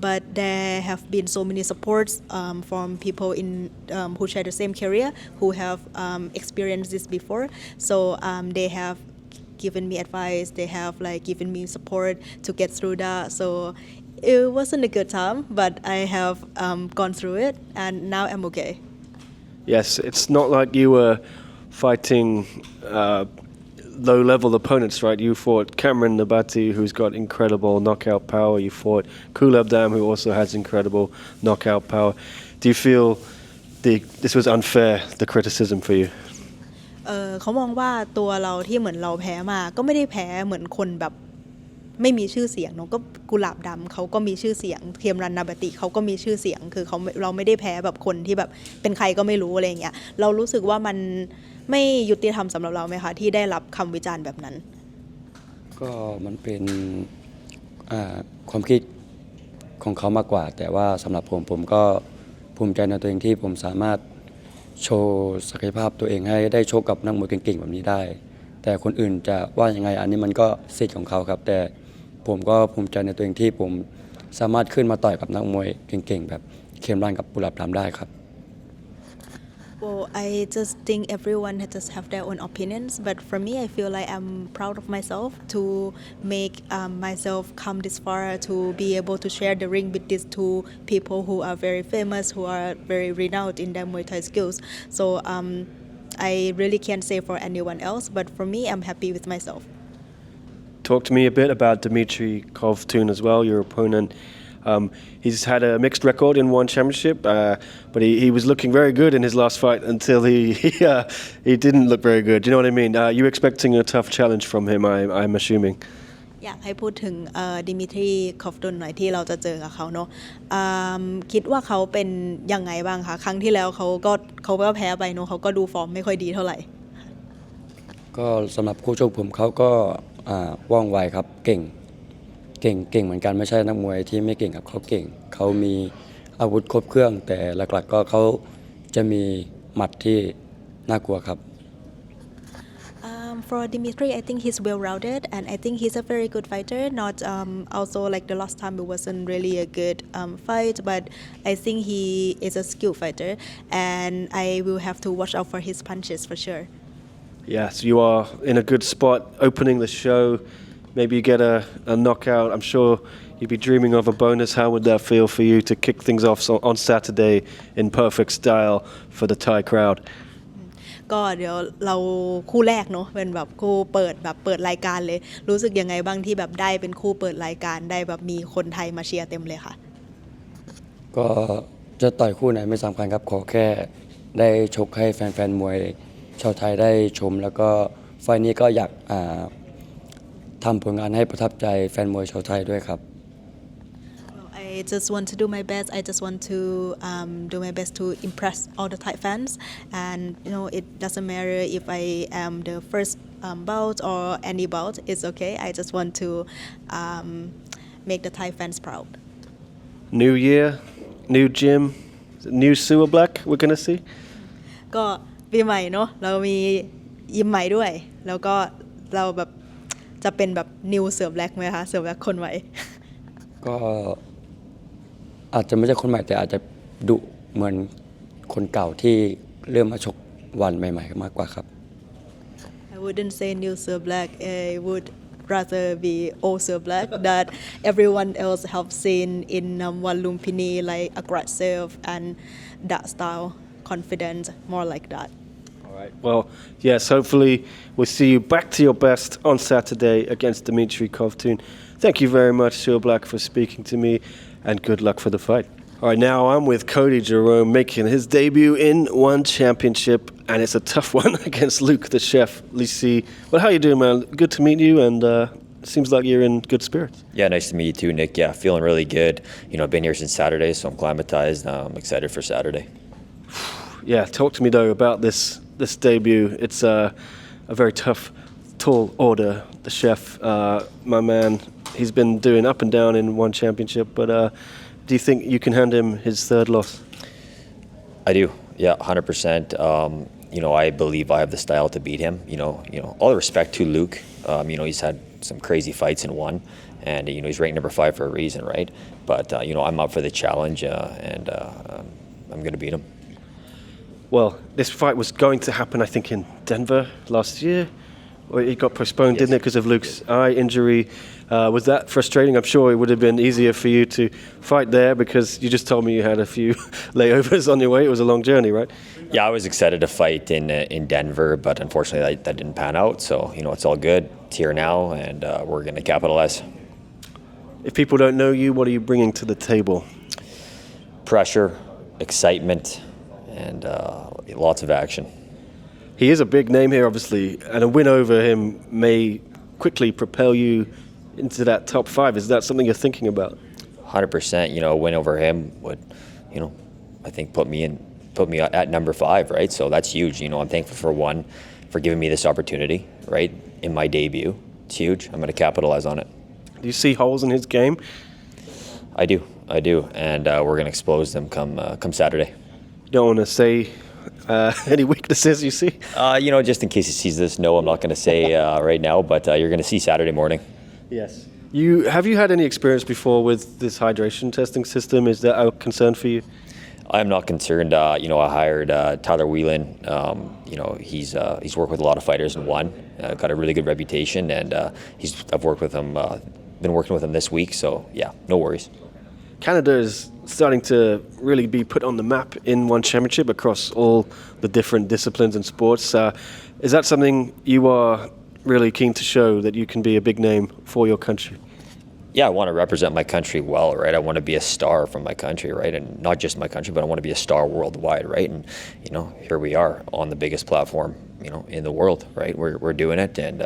F: But there have been so many supports from people in who share the same career, who have experienced this before. So they have given me advice, they have like given me support to get through that. So it wasn't a good time, but I have gone through it, and now I'm okay.
A: Yes, it's not like you were fighting low-level opponents, right? You fought Cameron Nabati, who's got incredible knockout power. You fought Kulabdam, who also has incredible knockout power. Do you feel this was unfair, the criticism for you?
F: เขามองว่าตัวเราที่เหมือนเราแพ้มาก็ไม่ได้แพ้เหมือนคนแบบไม่มีชื่อเสียงเนาะก็กุหลาบดำเขาก็มีชื่อเสียงเทียมรันนาบติเขาก็มีชื่อเสียงคือเราไม่ได้แพ้แบบคนที่แบบเป็นใครก็ไม่รู้อะไรอย่างเงี้ยเรารู้สึกว่ามันไม่ยุติธรรมสำหรับเราไหมคะที่ได้รับคำวิจารณ์แบบนั้น
I: ก็มันเป็นความคิดของเขามากกว่าแต่ว่าสำหรับผมก็ภูมิใจในตัวเองที่ผมสามารถโชว์ศักยภาพตัวเองให้ได้โชว์กับนักมวยเก่งๆแบบนี้ได้แต่คนอื่นจะว่ายังไงอันนี้มันก็สิทธิ์ของเขาครับแต่ผมก็ภูมิใจในตัวเองที่ผมสามารถขึ้นมาต่อยกับนักมวยเก่งๆแบบเคมรันกับกุหลาบดำได้ครับ
F: Well, I just think everyone just have their own opinions, but for me, I feel like I'm proud of myself to make myself come this far, to be able to share the ring with these two people who are very famous, who are very renowned in their Muay Thai skills. So I really can't say for anyone else, but for me, I'm happy with myself.
A: Talk to me a bit about Dmitry Kovtun as well, your opponent. He's had a mixed record in one championship, but he was looking very good in his last fight until he didn't look very good. Do you know what I mean? You expecting a tough challenge from him, I'm assuming.
F: อยากให้พูดถึงดิมิทรีคอฟตุนหน่อยที่เราจะเจอกับเขาเนาะคิดว่าเขาเป็นยังไงบ้างคะครั้งที่แล้วเขาก็แพ้ไปเนาะเขาก็ดูฟอร์มไม่ค่อยดีเท่าไหร่
I: ก็สำหรับคู่ชกผมเขาก็ว่องไวครับเก่งเหมือนกันไม่ใช่นักมวยที่ไม่เก่งครับเขาเก่งเขามีอาวุธครบเครื่องแต่หลักๆก็เขาจะมีหมัดที่น่ากลัวครับ
F: For Dimitri, I think he's well-rounded, and I think he's a very good fighter. Not also like the last time it wasn't really a good fight, but I think he is a skilled fighter, and I will have to watch out for his punches for sure.
A: Yes, you are in a good spot opening the show. Maybe you get a knockout. I'm sure you'd be dreaming of a bonus. How would that feel for you to kick things off on Saturday in perfect style for the Thai crowd?
F: ก็เดี๋ยวเราคู่แรกเนาะเป็นแบบคู่เปิดรายการเลยรู้สึกยังไงบ้างที่แบบได้เป็นคู่เปิดรายการได้แบบมีคนไทยมาเชียร์เต็มเลยค่ะ
I: ก็จะต่อยคู่ไหนไม่สำคัญครับขอแค่ได้ชกให้แฟนๆมวยชาวไทยได้ชมแล้วก็ไฟล์นี้ก็อยากทำผลงานให้ประทับใจแฟนมวยชาวไทยด้วยครับ
F: I just want to do my best. I just want to do my best to impress all the Thai fans, and it doesn't matter if I am the first bout or any bout. It's okay. I just want to make the Thai fans proud.
A: New year, new gym, new Suablack we're gonna see.
F: ก็ปีใหม่เนาะเรามียิมใหม่ด้วยแล้วก็เราแบบจะเป็นแบบ new Suablack ไหมคะ Suablack คนใหม่
I: ก็อาจจะไม่ใช่คนใหม่แต่อาจจะดุเหมือนคนเก่าที่เริ่มมาชกวันใหม่ๆมากกว่าครับ
F: I wouldn't say new Suablack. I would rather be old Suablack that everyone else have seen in One Lumpini, like aggressive and that style, confident, more like that.
A: All right. Well, yes, hopefully we'll see you back to your best on Saturday against Dmitry Kovtun. Thank you very much, Suablack, for speaking to me, and good luck for the fight. All right, now I'm with Cody Jerome making his debut in One Championship, and it's a tough one against Luke, the chef, Lessei. Well, how you doing, man? Good to meet you, and seems like you're in good spirits.
J: Yeah, nice to meet you too, Nick. Yeah, feeling really good. I've been here since Saturday, so I'm acclimatized. I'm excited for Saturday.
A: Yeah, talk to me though about this debut. It's a very tough, tall order. The chef, my man, he's been doing up and down in one championship. But do you think you can hand him his third loss?
J: I do. Yeah, 100%. I believe I have the style to beat him. All the respect to Luke. He's had some crazy fights and won, and he's ranked number 5 for a reason, right? But I'm up for the challenge, and I'm going to beat him.
A: Well, this fight was going to happen, I think, in Denver last year. Well, it got postponed, didn't it, because of Luke's eye injury? Was that frustrating? I'm sure it would have been easier for you to fight there because you just told me you had a few layovers on your way. It was a long journey, right?
J: Yeah, I was excited to fight in Denver, but unfortunately that didn't pan out. So, it's all good. It's here now, and we're going to capitalize.
A: If people don't know you, what are you bringing to the table?
J: Pressure, excitement, and lots of action.
A: He is a big name here, obviously, and a win over him may quickly propel you into that top 5. Is that something you're thinking about?
J: 100%. A win over him would, I think put me at number 5, right? So that's huge. I'm thankful for giving me this opportunity, right, in my debut. It's huge. I'm going to capitalize on it.
A: Do you see holes in his game?
J: I do, and we're going to expose them come Saturday.
A: You don't want to say any weaknesses you see?
J: Just in case he sees this, no, I'm not going to say right now, but you're going to see Saturday morning.
A: Yes. Have you had any experience before with this hydration testing system? Is that a concern for you?
J: I'm not concerned. I hired Tyler Whelan. He's worked with a lot of fighters and won. Got a really good reputation, and I've worked with him. Been working with him this week, so yeah, no worries.
A: Canada is starting to really be put on the map in one championship across all the different disciplines and sports. Is that something you are really keen to show, that you can be a big name for your country?
J: Yeah, I want to represent my country well, right? I want to be a star from my country, right? And not just my country, but I want to be a star worldwide, right? And, here we are on the biggest platform, in the world, right? We're doing it. And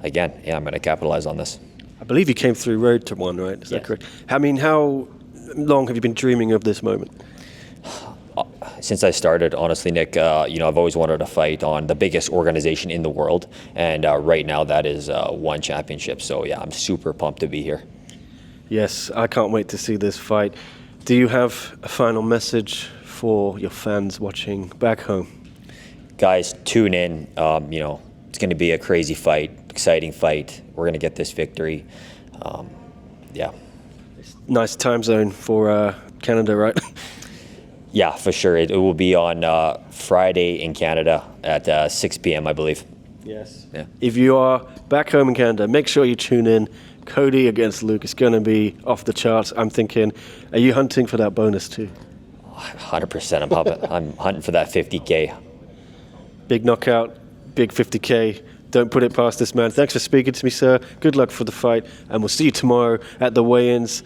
J: again, I'm going to capitalize on this.
A: I believe you came through Road to One, right? Is that correct? I mean, how long have you been dreaming of this moment?
J: Since I started, honestly, Nick, I've always wanted to fight on the biggest organization in the world. And right now that is one championship. So, yeah, I'm super pumped to be here.
A: Yes, I can't wait to see this fight. Do you have a final message for your fans watching back home?
J: Guys, tune in. It's going to be a crazy fight, exciting fight. We're going to get this victory. Yeah.
A: Nice time zone for Canada, right?
J: Yeah, for sure. It will be on Friday in Canada at 6 p.m., I believe.
A: Yes.
J: Yeah.
A: If you are back home in Canada, make sure you tune in. Cody against Luke is going to be off the charts. I'm thinking, are you hunting for that bonus too?
J: 100%. I'm hunting for that 50K.
A: Big knockout, big 50K. Don't put it past this man. Thanks for speaking to me, sir. Good luck for the fight, and we'll see you tomorrow at the weigh-ins.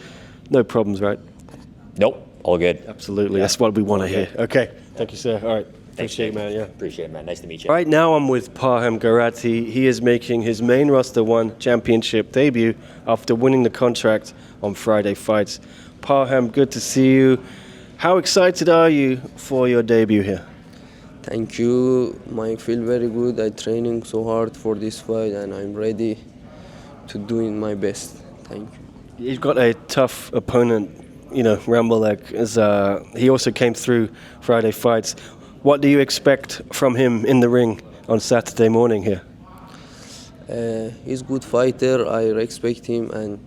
A: No problems, right?
J: Nope, all good.
A: Absolutely, that's what we want to hear. Okay, thank you, sir. All right, appreciate it, man. Yeah,
J: appreciate it, man. Nice to meet you.
A: Right now, I'm with Parham Gheirati. He is making his main roster one championship debut after winning the contract on Friday fights. Parham, good to see you. How excited are you for your debut here?
K: Thank you. I feel very good. I'm training so hard for this fight, and I'm ready to doing my best. Thank you.
A: You've got a tough opponent, Rambolek. He also came through Friday fights. What do you expect from him in the ring on Saturday morning here?
K: He's a good fighter. I respect him, and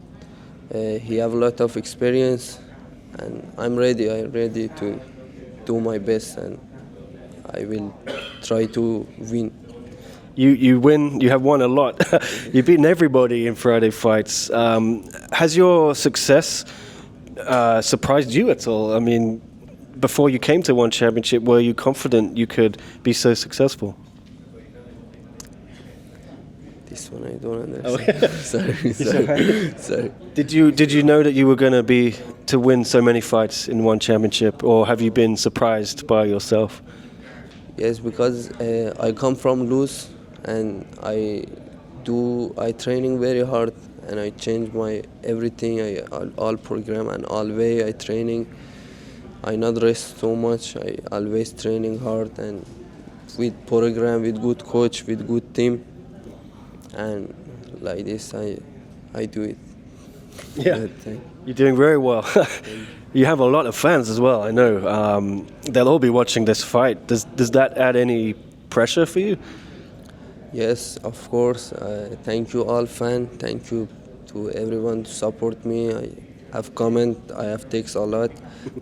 K: he have a lot of experience. And I'm ready. I'm ready to do my best, and I will try to win.
A: You win. You have won a lot. You've beaten everybody in Friday fights. Has your success surprised you at all? I mean, before you came to one championship, were you confident you could be so successful?
K: This one I don't understand. Sorry.
A: Did you know that you were going to win so many fights in one championship, or have you been surprised by yourself?
K: Yes, because I come from loose, and I training very hard, and I change my everything, all program and all way I training, I not rest so much. I always training hard and with program, with good coach, with good team, and like this I do it.
A: Yeah,
K: Good thing.
A: you're doing very well. You have a lot of fans as well, I know. They'll all be watching this fight. Does that add any pressure for you?
K: Yes, of course. Thank you all fan. Thank you to everyone to support me. I have comment. I have text a lot.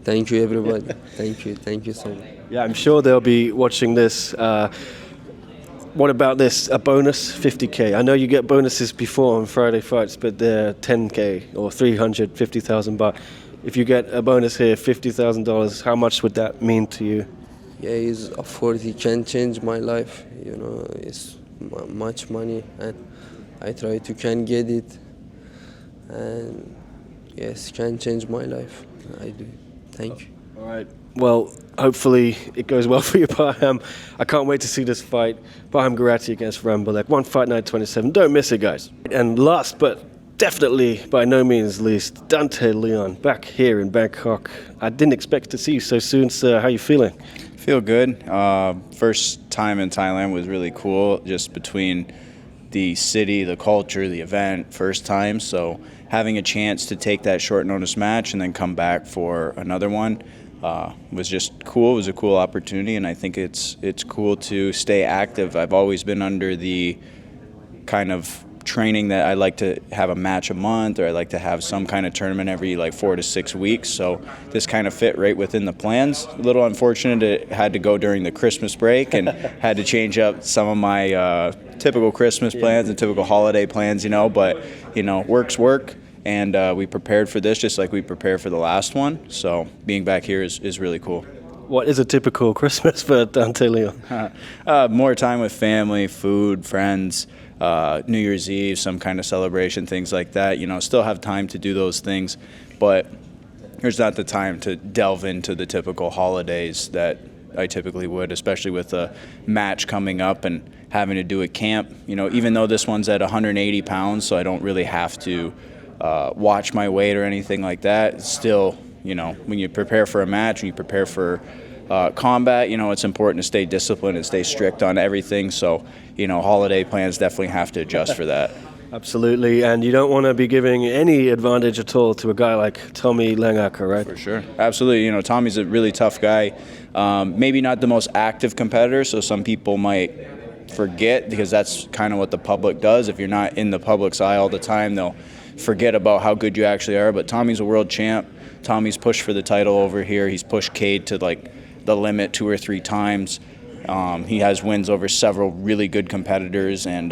K: Thank you everybody. Thank you. Thank you so much.
A: Yeah, I'm sure they'll be watching this. What about this? A bonus 50K. I know you get bonuses before on Friday fights, but they're 10K or 350,000 baht. If you get a bonus here, $50,000, how much would that mean to you?
K: Yeah, of course it can change my life. You know, it's much money, and I try to can get it, and yes, can change my life. I do. Thank you.
A: All right. Well, hopefully it goes well for you, Parham. I can't wait to see this fight. Parham Gheirati against Rambolek. One fight night 27. Don't miss it, guys. And last but definitely by no means least, Dante Leon back here in Bangkok. I didn't expect to see you so soon, sir. How are you feeling?
L: Feel good. First time in Thailand was really cool, just between the city, the culture, the event, first time. So having a chance to take that short notice match and then come back for another one was just cool. It was a cool opportunity, and I think it's cool to stay active. I've always been under the kind of training that I like to have a match a month, or I like to have some kind of tournament every 4 to 6 weeks. So this kind of fit right within the plans. A little unfortunate it had to go during the Christmas break and had to change up some of my typical Christmas plans and typical holiday plans, but work's work. And we prepared for this just like we prepared for the last one. So being back here is really cool.
A: What is a typical Christmas for Dante Leon?
L: More time with family, food, friends, New Year's Eve, some kind of celebration, things like that. Still have time to do those things, but there's not the time to delve into the typical holidays that I typically would, especially with a match coming up and having to do a camp. Even though this one's at 180 pounds, so I don't really have to watch my weight or anything like that. It's still, when you prepare for a match, when you prepare for combat, it's important to stay disciplined and stay strict on everything. So, holiday plans definitely have to adjust for that.
A: Absolutely, and you don't want to be giving any advantage at all to a guy like Tommy Langaker, right?
L: For sure. Absolutely. Tommy's a really tough guy. Maybe not the most active competitor, so some people might forget, because that's kind of what the public does. If you're not in the public's eye all the time, they'll forget about how good you actually are. But Tommy's a world champ. Tommy's pushed for the title over here. He's pushed Cade to the limit 2 or 3 times. He has wins over several really good competitors, and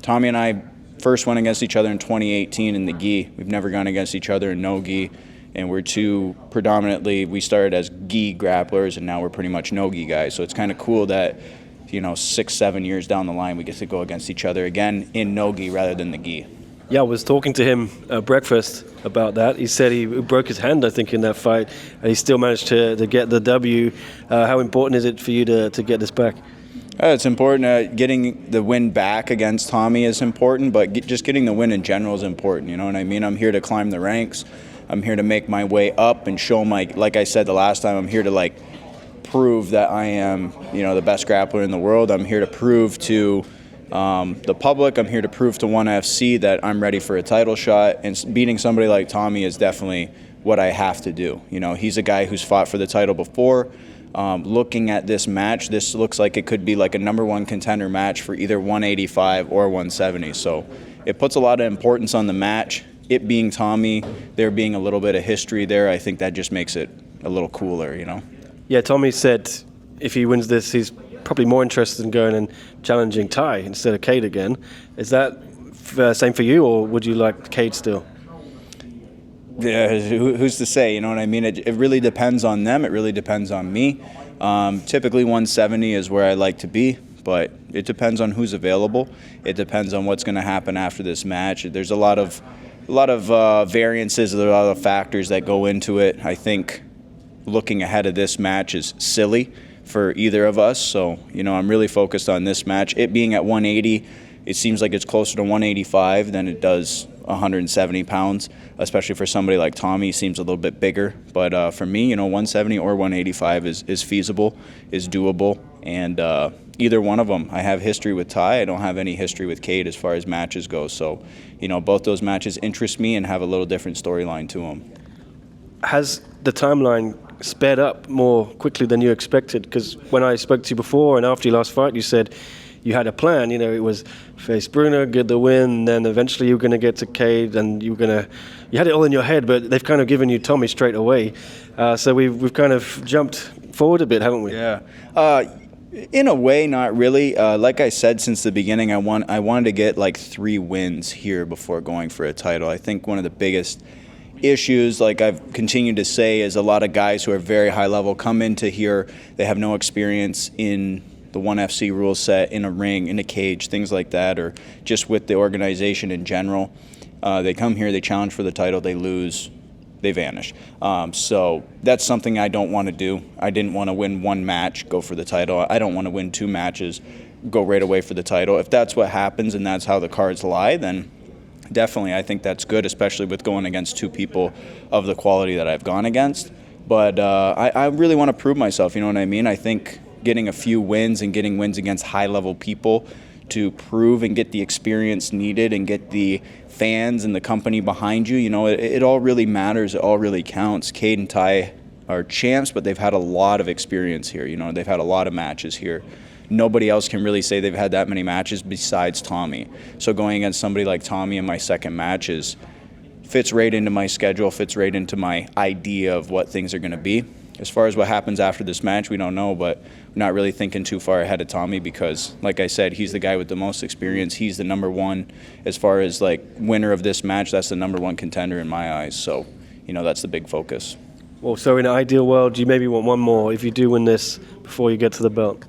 L: Tommy and I first went against each other in 2018 in the gi. We've never gone against each other in no gi, and we're we started as gi grapplers, and now we're pretty much no gi guys. So it's kind of cool that 6-7 years down the line we get to go against each other again in no gi rather than the gi.
A: Yeah, I was talking to him at breakfast about that. He said he broke his hand, I think, in that fight, and he still managed to get the W. How important is it for you to get this back?
L: It's important. Getting the win back against Tommy is important, but just getting the win in general is important. You know what I mean? I'm here to climb the ranks. I'm here to make my way up and show like I said the last time, I'm here to prove that I am, the best grappler in the world. I'm here to prove to the public, I'm here to prove to ONE FC that I'm ready for a title shot, and beating somebody like Tommy is definitely what I have to do. He's a guy who's fought for the title before. Looking at this match, this looks like it could be a #1 contender match for either 185 or 170. So it puts a lot of importance on the match. It being Tommy, there being a little bit of history there, I think that just makes it a little cooler,
A: Yeah, Tommy said if he wins this, he's probably more interested in going and challenging Ty instead of Cade again. Is that same for you, or would you like Cade still?
L: Yeah, who's to say? You know what I mean? It really depends on them. It really depends on me. Typically 170 is where I like to be, but it depends on who's available. It depends on what's going to happen after this match. There's a lot of variances, there's a lot of factors that go into it. I think looking ahead of this match is silly for either of us. So, I'm really focused on this match. It being at 180, it seems like it's closer to 185 than it does 170 pounds, especially for somebody like Tommy. He seems a little bit bigger. But for me, 170 or 185 is feasible, is doable. And either one of them. I have history with Ty. I don't have any history with Cade as far as matches go. So, both those matches interest me and have a little different storyline to them.
A: Has the timeline sped up more quickly than you expected? Because when I spoke to you before and after your last fight, you said you had a plan. It was face Bruno, get the win, and then eventually you were going to get to Cade, and you had it all in your head, but they've kind of given you Tommy straight away. So we've kind of jumped forward a bit, haven't we?
L: Yeah. In a way, not really. Like I said since the beginning, I wanted to get like 3 wins here before going for a title. I think one of the biggest issues, like I've continued to say, is a lot of guys who are very high level come into here, they have no experience in the 1FC rule set, in a ring, in a cage, things like that, or just with the organization in general. They come here, they challenge for the title, they lose, they vanish. So that's something I don't want to do. I didn't want to win 1 match, go for the title. I don't want to win 2 matches, go right away for the title. If that's what happens and that's how the cards lie, then definitely I think that's good, especially with going against 2 people of the quality that I've gone against. But I really want to prove myself, you know what I mean? I think getting a few wins and getting wins against high-level people to prove and get the experience needed and get the fans and the company behind you, it all really matters. It all really counts. Cade and Ty are champs, but they've had a lot of experience here. They've had a lot of matches here. Nobody else can really say they've had that many matches besides Tommy. So going against somebody like Tommy in my second match fits right into my schedule, fits right into my idea of what things are going to be. As far as what happens after this match, we don't know, but we're not really thinking too far ahead of Tommy because, like I said, he's the guy with the most experience. He's the number one as far as, winner of this match. That's the number 1 contender in my eyes. So, that's the big focus.
A: Well, so in an ideal world, you maybe want 1 more if you do win this before you get to the belt.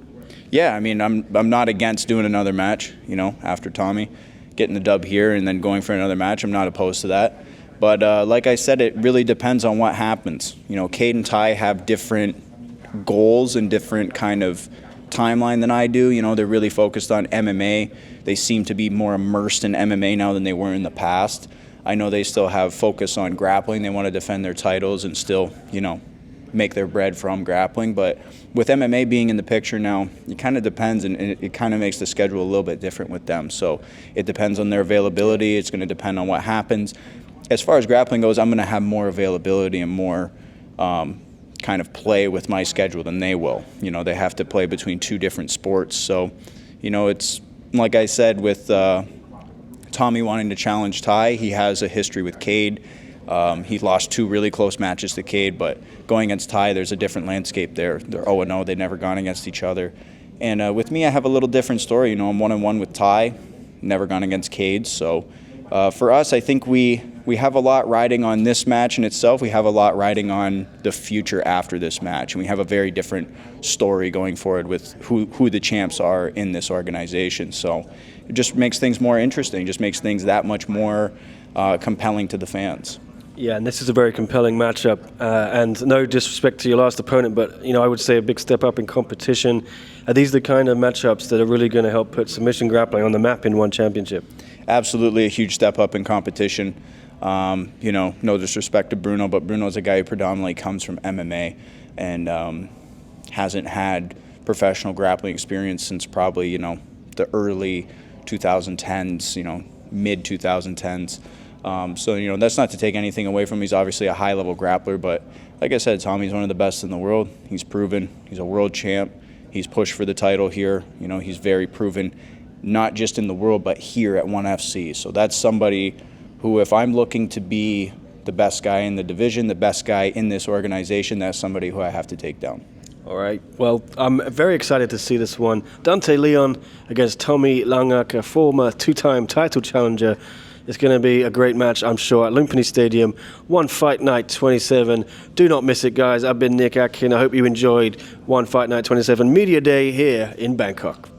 L: Yeah, I mean, I'm not against doing another match, after Tommy. Getting the dub here and then going for another match, I'm not opposed to that. But like I said, it really depends on what happens. Cade and Ty have different goals and different kind of timeline than I do. They're really focused on MMA. They seem to be more immersed in MMA now than they were in the past. I know they still have focus on grappling. They want to defend their titles and still, make their bread from grappling. But with MMA being in the picture now, it kind of depends, and it kind of makes the schedule a little bit different with them. So it depends on their availability. It's going to depend on what happens. As far as grappling goes, I'm going to have more availability and more kind of play with my schedule than they will. They have to play between 2 different sports. So, it's like I said with Tommy wanting to challenge Ty, he has a history with Cade. He lost 2 really close matches to Cade, but going against Ty, there's a different landscape there. They're 0-0. They've never gone against each other. And with me, I have a little different story. I'm 1-1 with Ty, never gone against Cade. So for us, I think we have a lot riding on this match in itself. We have a lot riding on the future after this match. And we have a very different story going forward with who the champs are in this organization. So it just makes things more interesting, just makes things that much more compelling to the fans.
A: Yeah, and this is a very compelling matchup. And no disrespect to your last opponent, but I would say a big step up in competition. Are these the kind of matchups that are really going to help put submission grappling on the map in one championship?
L: Absolutely a huge step up in competition. No disrespect to Bruno, but Bruno's a guy who predominantly comes from MMA and hasn't had professional grappling experience since probably, the early 2010s, mid 2010s. So, that's not to take anything away from him. He's obviously a high-level grappler, but like I said, Tommy's one of the best in the world. He's proven. He's a world champ. He's pushed for the title here. He's very proven, not just in the world, but here at 1FC. So that's somebody who, if I'm looking to be the best guy in the division, the best guy in this organization, that's somebody who I have to take down.
A: All right. Well, I'm very excited to see this one. Dante Leon against Tommy Langaker, former 2-time title challenger. It's going to be a great match, I'm sure, at Lumpini Stadium. One Fight Night 27. Do not miss it, guys. I've been Nick Atkin. I hope you enjoyed One Fight Night 27 Media Day here in Bangkok.